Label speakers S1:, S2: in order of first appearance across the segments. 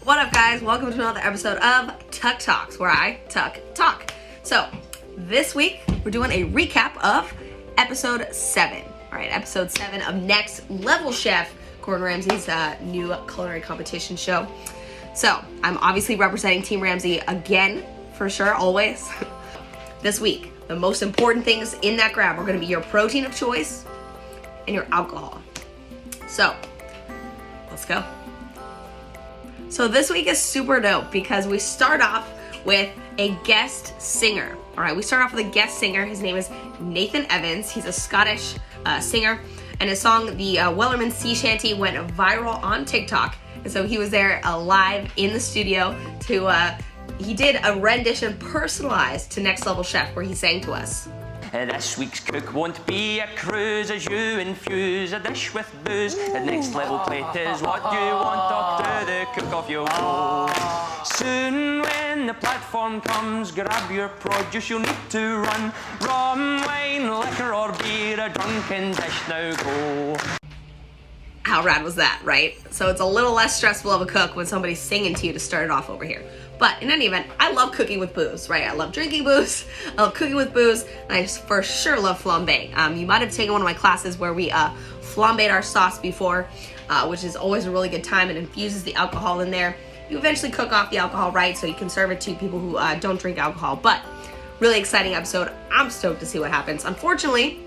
S1: What up, guys? Welcome to another episode of Tuck Talks, where I tuck talk. So this week we're doing a recap of episode 7. All right, episode 7 of Next Level Chef, Gordon Ramsay's new culinary competition show. So I'm obviously representing Team Ramsay again, for sure, always. This week, the most important things in that grab are going to be your protein of choice and your alcohol. So let's go. So this week is super dope because we start off with a guest singer. All right, we start off with a guest singer. His name is Nathan Evans. He's a Scottish singer, and his song, the Wellerman Sea Shanty, went viral on TikTok. And so he was there live in the studio to, he did a rendition personalized to Next Level Chef where he sang to us.
S2: This week's cook won't be a cruise as you infuse a dish with booze. The next level plate is what you want up to the cook off your go. Soon when the platform comes, grab your produce, you'll need to run. Rum, wine, liquor or beer, a drunken dish now go.
S1: How rad was that, right? So it's a little less stressful of a cook when somebody's singing to you to start it off over here. But in any event, I love cooking with booze, right? I love drinking booze, I love cooking with booze, and I for sure love flambeing. You might have taken one of my classes where we flambéed our sauce before, which is always a really good time and infuses the alcohol in there. You eventually cook off the alcohol, right? So you can serve it to people who don't drink alcohol. But really exciting episode. I'm stoked to see what happens. Unfortunately,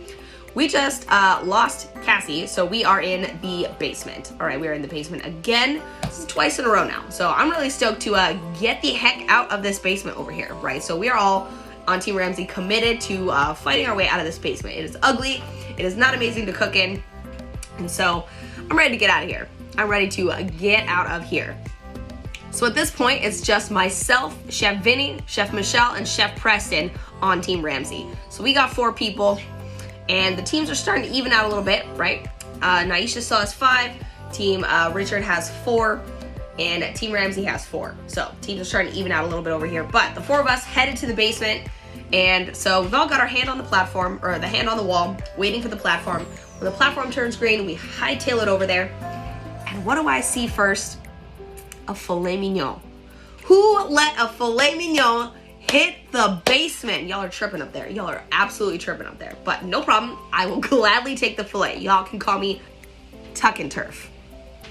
S1: we just lost Cassie, so we are in the basement. All right, we are in the basement again. This is twice in a row now. So I'm really stoked to get the heck out of this basement over here, right? So we are all on Team Ramsay committed to fighting our way out of this basement. It is ugly. It is not amazing to cook in. And so I'm ready to get out of here. I'm ready to get out of here. So at this point, it's just myself, Chef Vinny, Chef Michelle, and Chef Preston on Team Ramsay. So we got 4 people. And the teams are starting to even out a little bit, right? Naisha still has 5, Team Richard has 4, and Team Ramsay has 4. So teams are starting to even out a little bit over here. But the 4 of us headed to the basement, and so we've all got our hand on the platform, or the hand on the wall, waiting for the platform. When the platform turns green, we hightail it over there. And what do I see first? A filet mignon. Who let a filet mignon hit the basement? Y'all are tripping up there. Y'all are absolutely tripping up there. But no problem. I will gladly take the filet. Y'all can call me Tuck and Turf.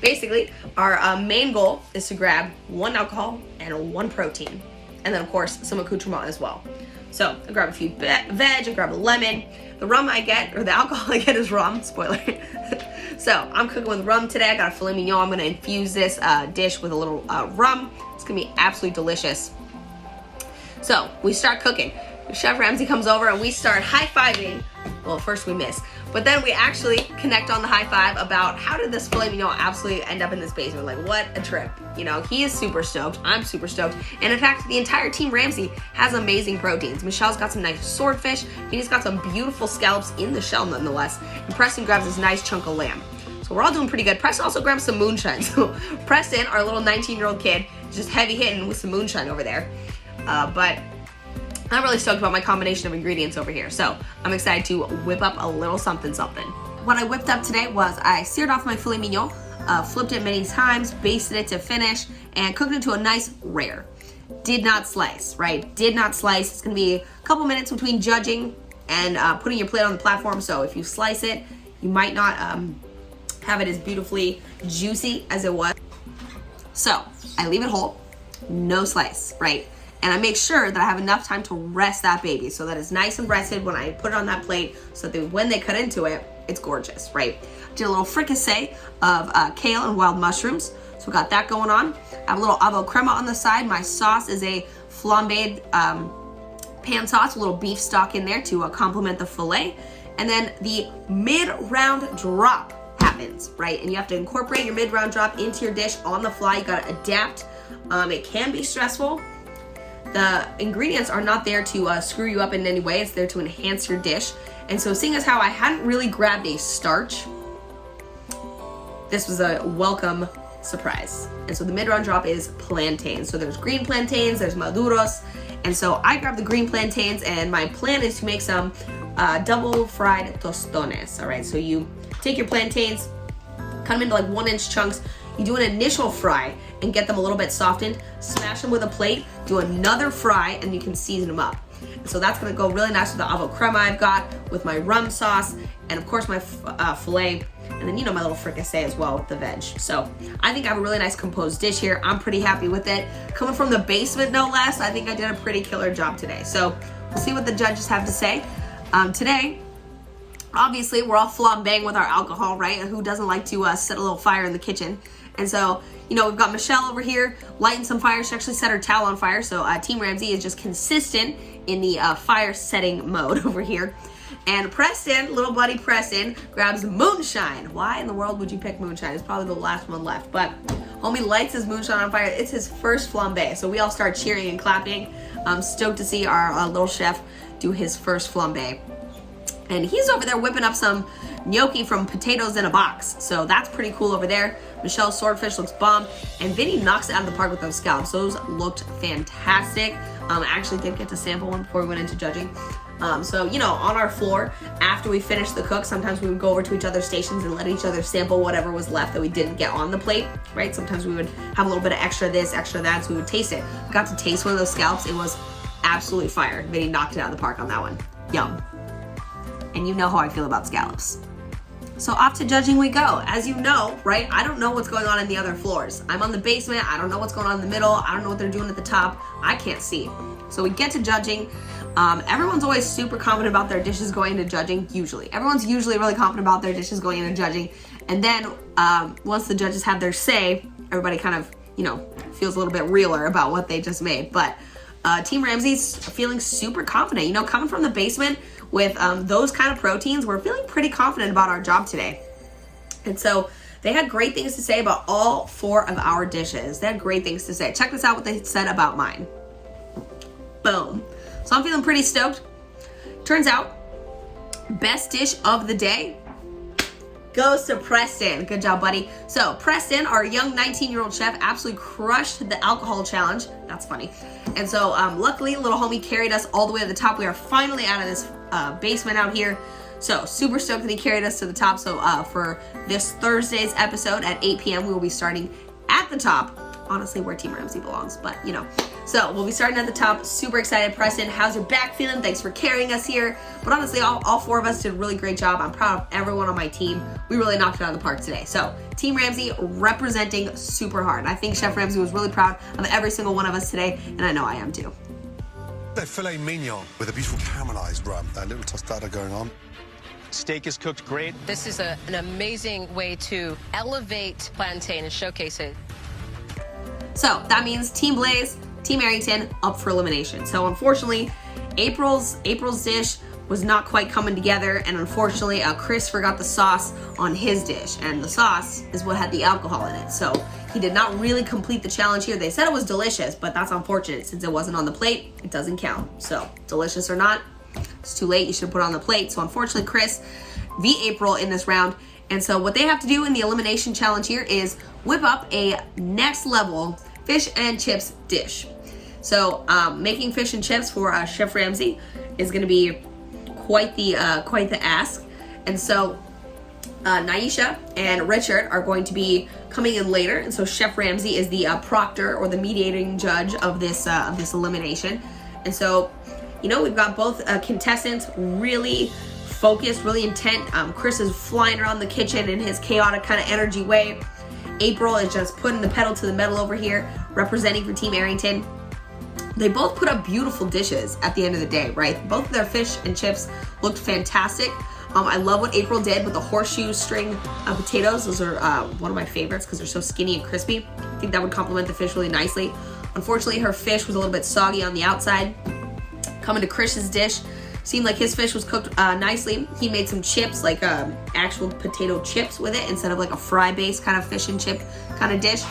S1: Basically, our main goal is to grab 1 alcohol and 1 protein. And then, of course, some accoutrement as well. So I grab a few veg, I grab a lemon. The rum I get, or the alcohol I get is rum. Spoiler. So I'm cooking with rum today. I got a filet mignon. I'm going to infuse this dish with a little rum. It's going to be absolutely delicious. So we start cooking. Chef Ramsay comes over and we start high-fiving. Well, first we miss, but then we actually connect on the high five about how did this filet mignon absolutely end up in this basement? Like, what a trip. You know, he is super stoked. I'm super stoked. And in fact, the entire Team Ramsay has amazing proteins. Michelle's got some nice swordfish. He's got some beautiful scallops in the shell nonetheless. And Preston grabs this nice chunk of lamb. So we're all doing pretty good. Preston also grabs some moonshine. So Preston, our little 19-year-old kid, is just heavy hitting with some moonshine over there. But I'm really stoked about my combination of ingredients over here. So I'm excited to whip up a little something something. What I whipped up today was I seared off my filet mignon, flipped it many times, basted it to finish, and cooked it to a nice rare. Did not slice, right? Did not slice. It's gonna be a couple minutes between judging and putting your plate on the platform. So if you slice it, you might not have it as beautifully juicy as it was. So I leave it whole, no slice, right? And I make sure that I have enough time to rest that baby so that it's nice and rested when I put it on that plate so that when they cut into it, it's gorgeous, right? Did a little fricassee of kale and wild mushrooms. So we got that going on. I have a little avo crema on the side. My sauce is a flambéed pan sauce, a little beef stock in there to complement the filet. And then the mid-round drop happens, right? And you have to incorporate your mid-round drop into your dish on the fly. You gotta adapt. It can be stressful. The ingredients are not there to screw you up in any way. It's there to enhance your dish. And so seeing as how I hadn't really grabbed a starch, this was a welcome surprise. And so the mid-round drop is plantains. So there's green plantains, there's maduros. And so I grabbed the green plantains, and my plan is to make some double fried tostones. All right, so you take your plantains, cut them into like 1-inch chunks. you do an initial fry and get them a little bit softened, smash them with a plate, do another fry, and you can season them up. So that's gonna go really nice with the avo crema I've got, with my rum sauce, and of course my filet, and then my little fricassee as well with the veg. So I think I have a really nice composed dish here. I'm pretty happy with it. Coming from the basement, no less, I think I did a pretty killer job today. So we'll see what the judges have to say. Today, obviously, we're all flambéing with our alcohol, right? Who doesn't like to set a little fire in the kitchen? And so, we've got Michelle over here lighting some fire. She actually set her towel on fire. So Team Ramsay is just consistent in the fire setting mode over here. And Preston, little buddy Preston, grabs moonshine. Why in the world would you pick moonshine? It's probably the last one left. But homie lights his moonshine on fire. It's his first flambé. So we all start cheering and clapping. I'm stoked to see our little chef do his first flambé. And he's over there whipping up some gnocchi from potatoes in a box. So that's pretty cool over there. Michelle's swordfish looks bomb. And Vinny knocks it out of the park with those scallops. Those looked fantastic. I actually did get to sample one before we went into judging. So, on our floor, after we finished the cook, sometimes we would go over to each other's stations and let each other sample whatever was left that we didn't get on the plate, right? Sometimes we would have a little bit of extra this, extra that, so we would taste it. I got to taste one of those scallops. It was absolutely fire. Vinny knocked it out of the park on that one. Yum. And you know how I feel about scallops. So off to judging we go. As you know, right, I don't know what's going on in the other floors. I'm on the basement. I don't know what's going on in the middle. I don't know what they're doing at the top. I can't see. So we get to judging. Everyone's always super confident about their dishes going into judging, usually. Everyone's usually really confident about their dishes going into judging. And then once the judges have their say, everybody kind of, feels a little bit realer about what they just made. But Team Ramsay's feeling super confident. Coming from the basement with those kind of proteins, we're feeling pretty confident about our job today. And so they had great things to say about all 4 of our dishes. They had great things to say. Check this out, what they said about mine. Boom. So I'm feeling pretty stoked. Turns out, best dish of the day goes to Preston. Good job, buddy. So Preston, our young 19-year-old chef, absolutely crushed the alcohol challenge. That's funny. And so luckily, little homie carried us all the way to the top. We are finally out of this basement out here. So super stoked that he carried us to the top. So for this Thursday's episode at 8 p.m., we will be starting at the top. Honestly, where Team Ramsay belongs, but So we'll be starting at the top. Super excited. Preston, how's your back feeling? Thanks for carrying us here. But honestly, all 4 of us did a really great job. I'm proud of everyone on my team. We really knocked it out of the park today. So Team Ramsay representing super hard. I think Chef Ramsay was really proud of every single one of us today, and I know I am too.
S3: The filet mignon with a beautiful caramelized rum, a little tostada going on.
S4: Steak is cooked great.
S5: This is an amazing way to elevate plantain and showcase it.
S1: So that means Team Blaze, Team Arrington up for elimination. So unfortunately, April's dish was not quite coming together, and unfortunately, Chris forgot the sauce on his dish, and the sauce is what had the alcohol in it. So he did not really complete the challenge here. They said it was delicious, but that's unfortunate since it wasn't on the plate. It doesn't count. So delicious or not, it's too late. You should put it on the plate. So unfortunately, Chris beat April in this round. And so what they have to do in the elimination challenge here is whip up a next level fish and chips dish. So making fish and chips for Chef Ramsay is going to be quite the ask. And so Naisha and Richard are going to be coming in later. And so Chef Ramsay is the proctor or the mediating judge of this elimination. And so, we've got both contestants really focused, really intent. Chris is flying around the kitchen in his chaotic kind of energy way. April is just putting the pedal to the metal over here, representing for Team Arrington. They both put up beautiful dishes at the end of the day, right? Both of their fish and chips looked fantastic. I love what April did with the horseshoe string potatoes. Those are one of my favorites because they're so skinny and crispy. I think that would complement the fish really nicely. Unfortunately, her fish was a little bit soggy on the outside. Coming to Chris's dish, seemed like his fish was cooked nicely. He made some chips, like actual potato chips with it instead of like a fry-based kind of fish and chip kind of dish.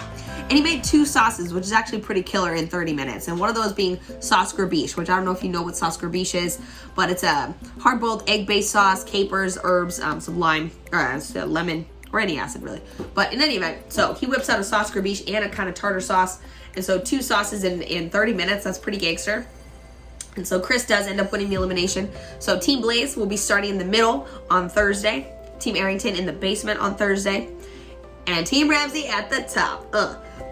S1: And he made 2 sauces, which is actually pretty killer in 30 minutes. And one of those being sauce grabiche, which I don't know if you know what sauce grabiche is, but it's a hard-boiled egg-based sauce, capers, herbs, some lime, or lemon, or any acid really. But in any event, so he whips out a sauce grabiche and a kind of tartar sauce. And so 2 sauces in 30 minutes, that's pretty gangster. And so Chris does end up winning the elimination. So Team Blaze will be starting in the middle on Thursday. Team Arrington in the basement on Thursday. and Team Ramsay at the top.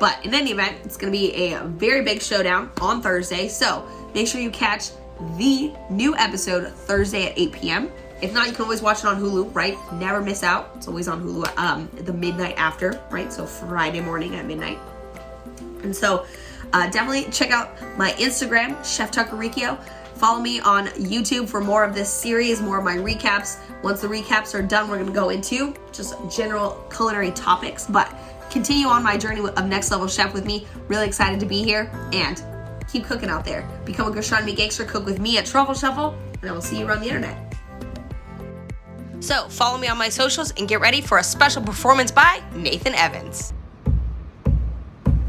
S1: But in any event, it's going to be a very big showdown on Thursday. So make sure you catch the new episode Thursday at 8 p.m. If not, you can always watch it on Hulu, right? Never miss out. It's always on Hulu the midnight after, right? So Friday morning at midnight. And so definitely check out my Instagram, Chef Tucker Riccio. Follow me on YouTube for more of this series, more of my recaps. Once the recaps are done, we're going to go into just general culinary topics. But continue on my journey of Next Level Chef with me. Really excited to be here. And keep cooking out there. Become a Gastronomy Gangster. Cook with me at Truffle Shuffle. And I will see you around the internet. So follow me on my socials and get ready for a special performance by Nathan Evans.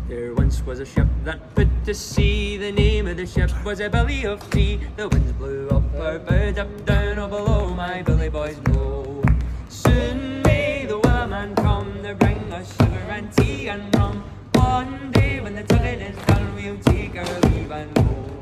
S2: There once was a ship that put to sea. The name of the ship was a belly of tea. The winds blew up our bow, up down, or below my billy boys blow. Soon may the whaleman come to bring us sugar and tea and rum. One day when the tugging is done, we'll take our leave and go.